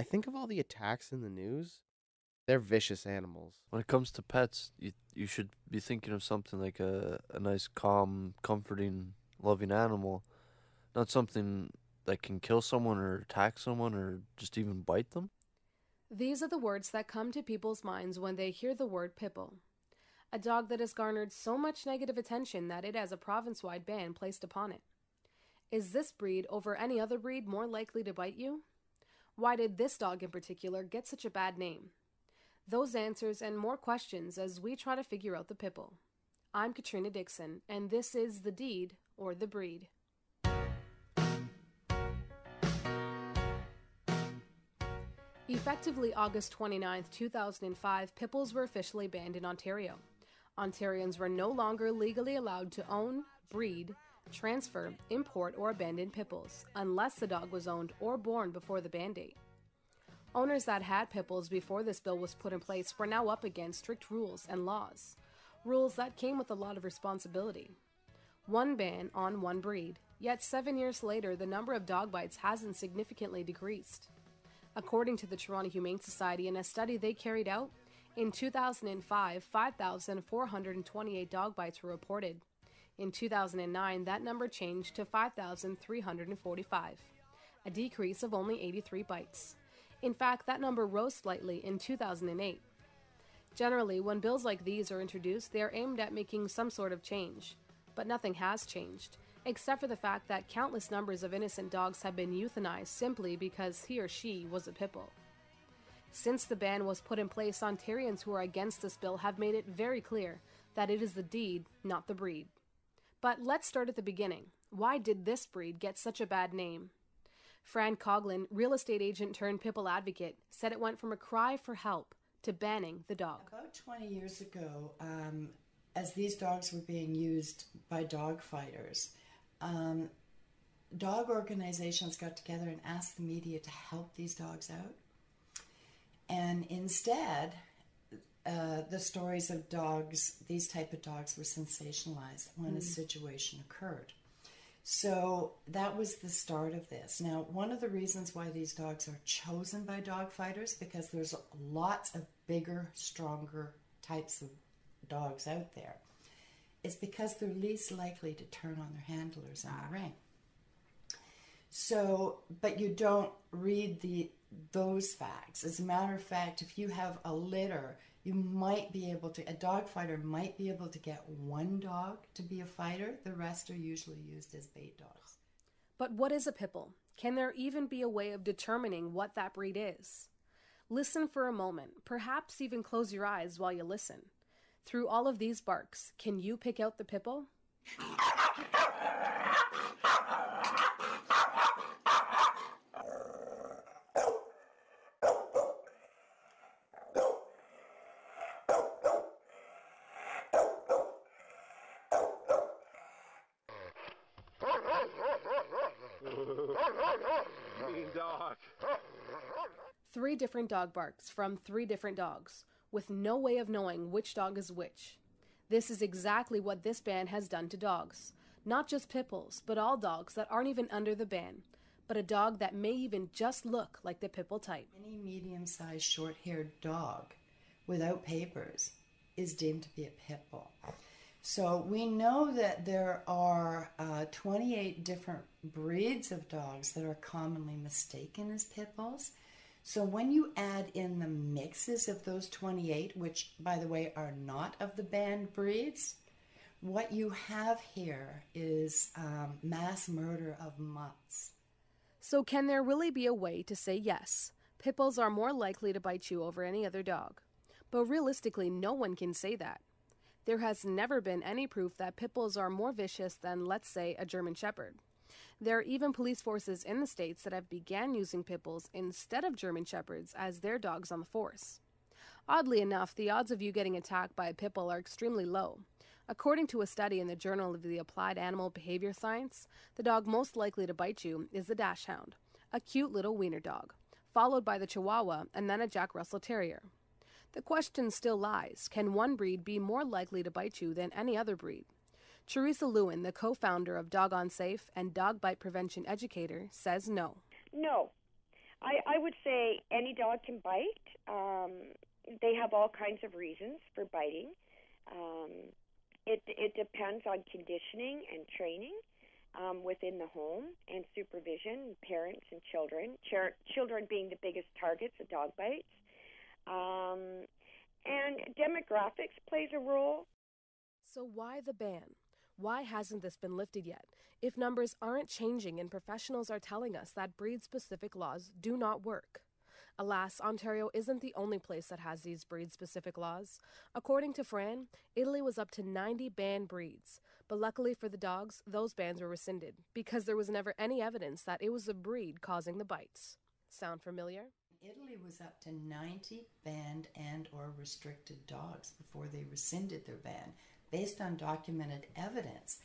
I think of all the attacks in the news, they're vicious animals. When it comes to pets, you should be thinking of something like a nice, calm, comforting, loving animal, not something that can kill someone or attack someone or just even bite them. These are the words that come to people's minds when they hear the word Pitbull, a dog that has garnered so much negative attention that it has a province-wide ban placed upon it. Is this breed over any other breed more likely to bite you? Why did this dog in particular get such a bad name? Those answers and more questions as we try to figure out the Pitbull. I'm Katrina Dickson, and this is The Deed or The Breed. Effectively August 29, 2005, Pitbulls were officially banned in Ontario. Ontarians were no longer legally allowed to own, breed, transfer, import, or abandon Pitbulls, unless the dog was owned or born before the ban date. Owners that had Pitbulls before this bill was put in place were now up against strict rules and laws, rules that came with a lot of responsibility. One ban on one breed, yet 7 years later the number of dog bites hasn't significantly decreased. According to the Toronto Humane Society, in a study they carried out, in 2005, 5,428 dog bites were reported. In 2009, that number changed to 5,345, a decrease of only 83 bites. In fact, that number rose slightly in 2008. Generally, when bills like these are introduced, they are aimed at making some sort of change. But nothing has changed, except for the fact that countless numbers of innocent dogs have been euthanized simply because he or she was a Pitbull. Since the ban was put in place, Ontarians who are against this bill have made it very clear that it is the deed, not the breed. But let's start at the beginning. Why did this breed get such a bad name? Fran Coughlin, real estate agent turned Pitbull advocate, said it went from a cry for help to banning the dog. About 20 years ago, as these dogs were being used by dog fighters, dog organizations got together and asked the media to help these dogs out. And instead, the stories of dogs, these type of dogs, were sensationalized when a situation occurred. So that was the start of this. Now, one of the reasons why these dogs are chosen by dog fighters, because there's lots of bigger, stronger types of dogs out there, is because they're least likely to turn on their handlers in the ring. So, but you don't read those facts. As a matter of fact, if you have a litter, you might be able to, a dog fighter might be able to get one dog to be a fighter. The rest are usually used as bait dogs. But what is a Pitbull? Can there even be a way of determining what that breed is? Listen for a moment, perhaps even close your eyes while you listen. Through all of these barks, can you pick out the Pitbull? Mean dog. 3 different dog barks from 3 different dogs, with no way of knowing which dog is which. This is exactly what this ban has done to dogs. Not just Pitbulls, but all dogs that aren't even under the ban, but a dog that may even just look like the Pitbull type. Any medium-sized short-haired dog without papers is deemed to be a Pitbull. So we know that there are 28 different breeds of dogs that are commonly mistaken as Pitbulls. So when you add in the mixes of those 28, which, by the way, are not of the banned breeds, what you have here is mass murder of mutts. So can there really be a way to say yes, Pitbulls are more likely to bite you over any other dog? But realistically, no one can say that. There has never been any proof that Pitbulls are more vicious than, let's say, a German Shepherd. There are even police forces in the States that have began using Pitbulls instead of German Shepherds as their dogs on the force. Oddly enough, the odds of you getting attacked by a Pitbull are extremely low. According to a study in the Journal of the Applied Animal Behavior Science, the dog most likely to bite you is the Dachshund, a cute little wiener dog, followed by the Chihuahua and then a Jack Russell Terrier. The question still lies, can one breed be more likely to bite you than any other breed? Teresa Lewin, the co-founder of Dog On Safe and dog bite prevention educator, says no. No. I would say any dog can bite. They have all kinds of reasons for biting. It depends on conditioning and training within the home and supervision, parents and children. Children being the biggest targets of dog bites. And demographics plays a role. So why the ban? Why hasn't this been lifted yet? If numbers aren't changing and professionals are telling us that breed-specific laws do not work. Alas, Ontario isn't the only place that has these breed-specific laws. According to Fran, Italy was up to 90 banned breeds. But luckily for the dogs, those bans were rescinded because there was never any evidence that it was the breed causing the bites. Sound familiar? Italy was up to 90 banned and or restricted dogs before they rescinded their ban, based on documented evidence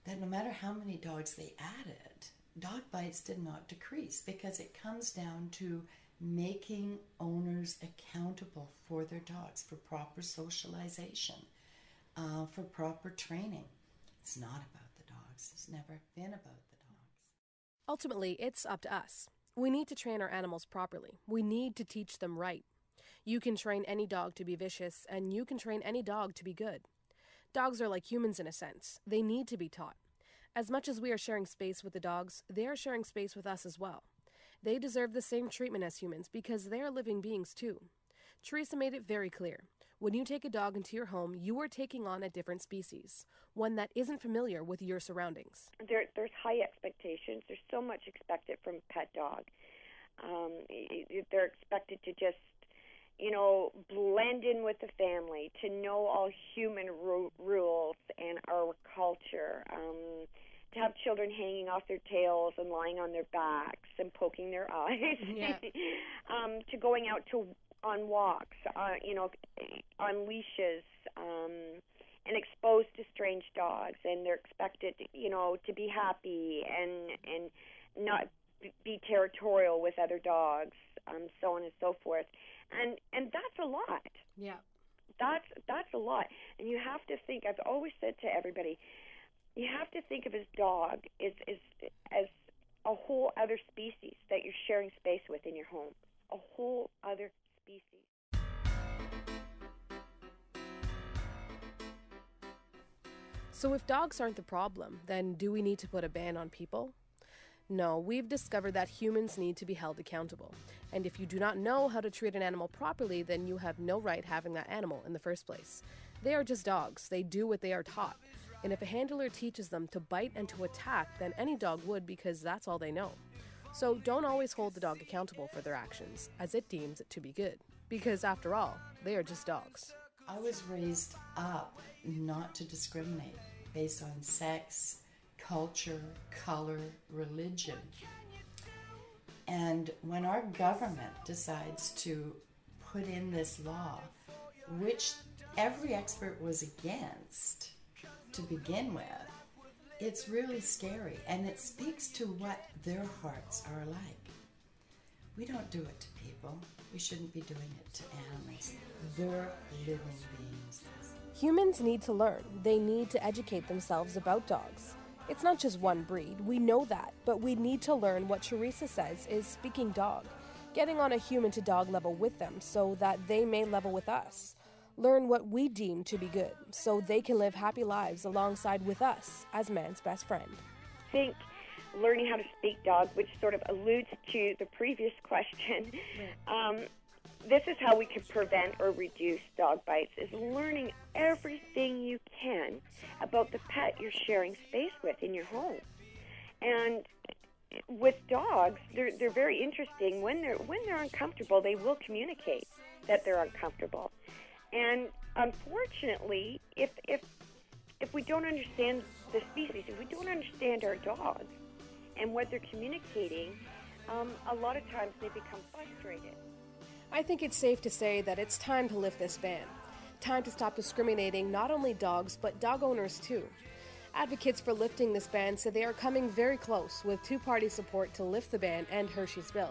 that no matter how many dogs they added, dog bites did not decrease, because it comes down to making owners accountable for their dogs, for proper socialization, for proper training. It's not about the dogs. It's never been about the dogs. Ultimately, it's up to us. We need to train our animals properly. We need to teach them right. You can train any dog to be vicious, and you can train any dog to be good. Dogs are like humans in a sense. They need to be taught. As much as we are sharing space with the dogs, they are sharing space with us as well. They deserve the same treatment as humans because they are living beings too. Teresa made it very clear. When you take a dog into your home, you are taking on a different species, one that isn't familiar with your surroundings. There's high expectations. There's so much expected from a pet dog. They're expected to just, blend in with the family, to know all human rules and our culture, to have children hanging off their tails and lying on their backs and poking their eyes, Yeah. to going out on walks, on leashes, and exposed to strange dogs, and they're expected, to be happy and not be territorial with other dogs, so on and so forth, and that's a lot. Yeah. That's a lot, and you have to think. I've always said to everybody, you have to think of his dog as a whole other species that you're sharing space with in your home, a whole other species. So if dogs aren't the problem, then do we need to put a ban on people? No, we've discovered that humans need to be held accountable. And if you do not know how to treat an animal properly, then you have no right having that animal in the first place. They are just dogs. They do what they are taught. And if a handler teaches them to bite and to attack, then any dog would, because that's all they know. So don't always hold the dog accountable for their actions, as it deems it to be good. Because after all, they are just dogs. I was raised up not to discriminate based on sex, culture, color, religion. And when our government decides to put in this law, which every expert was against to begin with, it's really scary, and it speaks to what their hearts are like. We don't do it to people. We shouldn't be doing it to animals. They're living beings. Humans need to learn. They need to educate themselves about dogs. It's not just one breed, we know that, but we need to learn what Teresa says is speaking dog, getting on a human-to-dog level with them so that they may level with us. Learn what we deem to be good so they can live happy lives alongside with us as man's best friend. I think learning how to speak dog, which sort of alludes to the previous question, this is how we can prevent or reduce dog bites, is learning everything you can about the pet you're sharing space with in your home. And with dogs, they're very interesting. When they're uncomfortable, they will communicate that they're uncomfortable. And unfortunately, if we don't understand the species, if we don't understand our dogs and what they're communicating, a lot of times they become frustrated. I think it's safe to say that it's time to lift this ban. Time to stop discriminating not only dogs, but dog owners too. Advocates for lifting this ban say they are coming very close with two-party support to lift the ban and Hershey's Bill.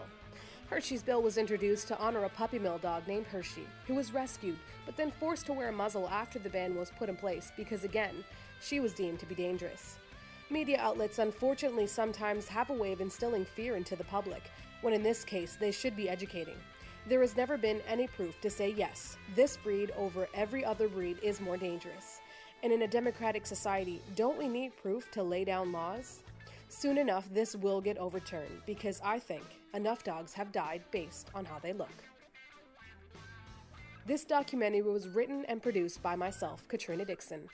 Hershey's Bill was introduced to honor a puppy mill dog named Hershey, who was rescued, but then forced to wear a muzzle after the ban was put in place because, again, she was deemed to be dangerous. Media outlets unfortunately sometimes have a way of instilling fear into the public, when in this case they should be educating. There has never been any proof to say yes, this breed over every other breed is more dangerous. And in a democratic society, don't we need proof to lay down laws? Soon enough, this will get overturned because I think enough dogs have died based on how they look. This documentary was written and produced by myself, Katrina Dickson.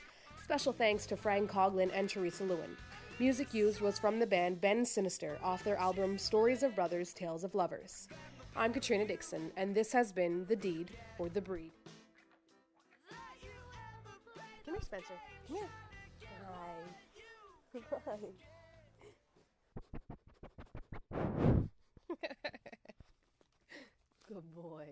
Special thanks to Frank Coughlin and Teresa Lewin. Music used was from the band Ben Sinister off their album Stories of Brothers, Tales of Lovers. I'm Katrina Dickson, and this has been The Deed or The Breed. Come here, Spencer. Come here. Hi. Hi. Good boy.